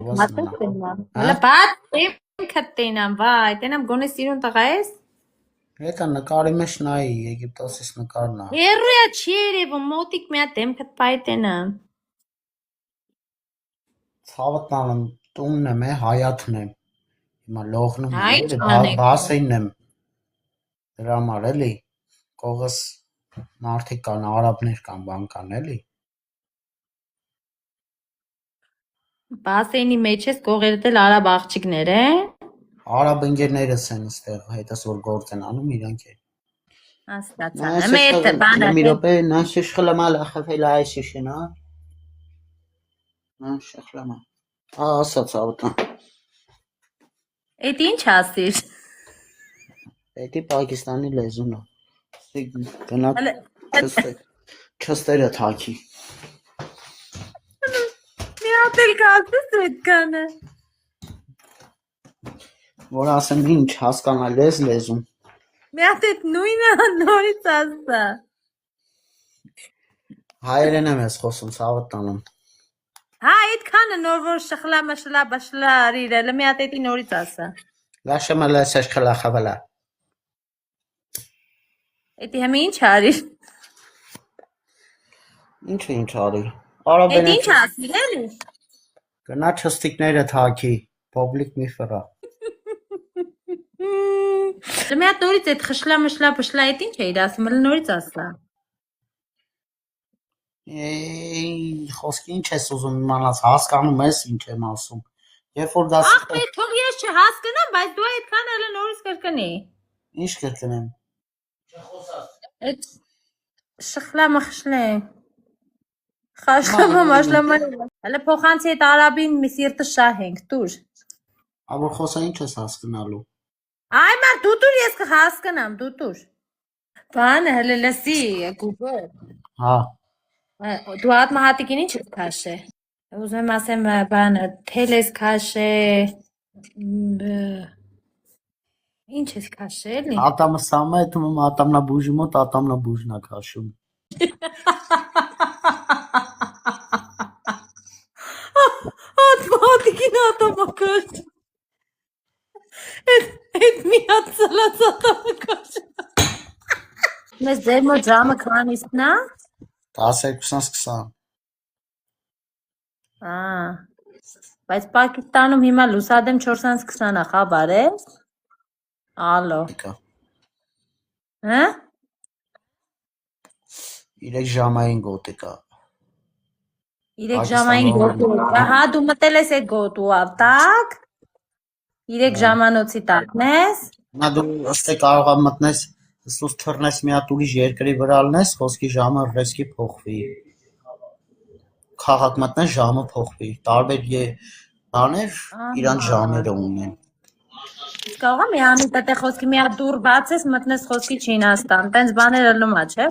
Մատենա։ Հələ բաց քտենամ, վայ, տենամ գոնե սիրուն տղա ես։ Եկա նկարի մեջ նայի, Եգիպտոսից նկարն է։ Երրույա չի երևում, մոտիկ մի հատ դեմքդ պայտենամ։ Ցավը տանեմ, տունն եմ, հայաթն եմ։ Հիմա լողնում Հայ եմ, չանեք։ բասեյնն եմ։ Դրա համար էլի, կողս մարդիկ կան, արաբներ կան, բան կան էլի։ Բասեյնի մեջ ես կողերդ էլ արաբ աղջիկներ, է։ Արաբ ընկերներս են ստեղ, հետս որ գործ են անում իրանք է։ Աստացա, մետը բանը։ մի րոպե, նա շշխլամա լախավել այս շիշնա։ Նա շխլամա։ Ասաց ավտա։ Էդ ինչ ասիր։ Էդի Պակիստանի լեզուն է։ Գնա չստերը թաքի։ Մի հատ էլ կասես այդքանը։ Որ ասեմ ինչ հասկանալ ես լեզուն։ Մի հատ այդ նույնը նորից ասա։ Հայերեն եմ ես խոսում, ցավը տանում։ Հա, այդքանը նոր որ շխլա արիրել, մի հատ էդի նորից ասա։ Լաշեմը լեսես խլախավելա։ Էդի հեմի ինչ արիր։ Ինչ արի։ Էդ ինչ ասիր էլի։ Գնա չստիկները թաքի, պոբլիկ մի ֆրա։ Մի հատ նորից այդ խշլա էդ ինչ էիր ասում, հələ նորից ասա։ Խոսքի ինչ ես ուզում իմանաս, հասկանում ես ինչ եմ ասում։ Երբ որ դասի Ախ, թող ես չհասկանամ, բայց դու այդքան հələ նորից կրկնի։ Ինչ կրկնեմ։ Այդ շխլա Խաշլամա մաշլամա։ Հələ փոխանցի այդ արաբին մի սիրտը շահենք, դուր։ Աբոր խոսա ինչ ես հասկանալու։ Այ մար դու դուր ես կհասկանամ, դու դուր։ Բանը հələ լսի, գուբը։ Հա։ Դու հատ մահատիկին ինչ ես քաշե։ Ուզում եմ ասեմ բանը թել ես քաշե։ Ինչ ես քաշե էլի։ Ատամը սամը է թվում ատամնաբույժի մոտ ատամնաբույժն է քաշում։ Հատ մահատիկին ատամը քաշ։ Այդ մի հատ ծլած ատամը քաշ։ Մեզ ձեր մոտ ժամը քանիսն է։ 12:20։ Բայց Պակիստանում հիմա լուսադեմ 4:20 է, խաբար ես։ Ալո։ Հա։ 3 ժամային գոտեկա։ 3 ժամային գոտու։ Ահա դու մտել ես այդ գոտու ավտակ։ 3 ժամանոցի տակն ես։ Նա դու ըստ կարող եմ մտնես, ըստ թռնես մի հատ ուրիշ երկրի վրա լնես, խոսքի ժամը ռեսկի փոխվի։ Քաղաք մտնես ժամը փոխվի։ Տարբեր բաներ իրանց ժամերը ունեն։ Կարող եմ մի անուտե խոսքի մի հատ դուր բացես, մտնես խոսքի Չինաստան, տենց բաները լումա, չէ։